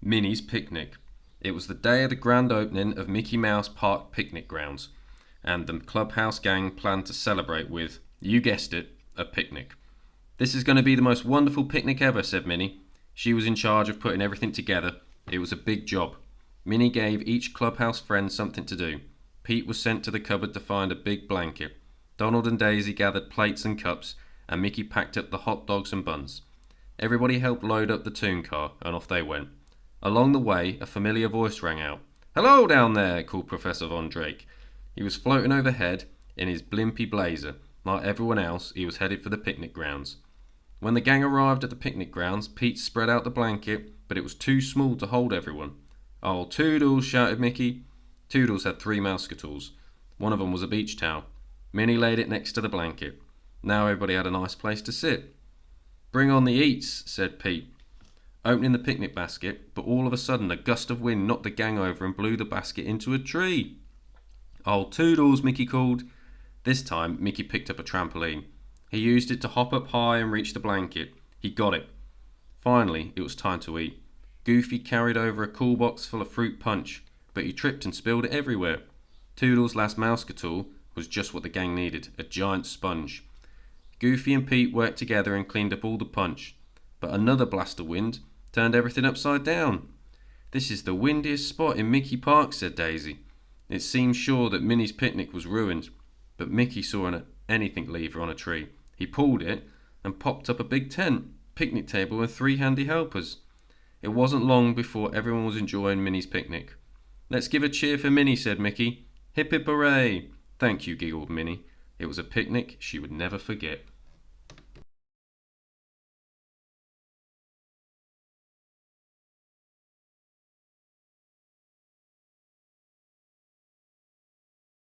Minnie's Picnic. It was the day of the grand opening of Mickey Mouse Park Picnic Grounds, and the Clubhouse gang planned to celebrate with, you guessed it, a picnic. "This is going to be the most wonderful picnic ever," said Minnie. She was in charge of putting everything together. It was a big job. Minnie gave each Clubhouse friend something to do. Pete was sent to the cupboard to find a big blanket. Donald and Daisy gathered plates and cups, and Mickey packed up the hot dogs and buns. Everybody helped load up the Toon Car, and off they went. Along the way, a familiar voice rang out. "Hello down there," called Professor Von Drake. He was floating overhead in his blimpy blazer. Like everyone else, he was headed for the picnic grounds. When the gang arrived at the picnic grounds, Pete spread out the blanket, but it was too small to hold everyone. "Oh, Toodles," shouted Mickey. Toodles had 3 Mouseketools. One of them was a beach towel. Minnie laid it next to the blanket. Now everybody had a nice place to sit. "Bring on the eats," said Pete, opening the picnic basket, but all of a sudden a gust of wind knocked the gang over and blew the basket into a tree. "Oh, Toodles," Mickey called. This time, Mickey picked up a trampoline. He used it to hop up high and reach the blanket. He got it. Finally, it was time to eat. Goofy carried over a cool box full of fruit punch, but he tripped and spilled it everywhere. Toodles' last Mouseketool was just what the gang needed, a giant sponge. Goofy and Pete worked together and cleaned up all the punch, but another blast of wind turned everything upside down. "This is the windiest spot in Mickey Park," said Daisy. It seemed sure that Minnie's picnic was ruined, but Mickey saw an anything lever on a tree. He pulled it and popped up a big tent, picnic table and 3 handy helpers. It wasn't long before everyone was enjoying Minnie's picnic. "Let's give a cheer for Minnie," said Mickey. "Hip hip hooray!" "Thank you," giggled Minnie. It was a picnic she would never forget.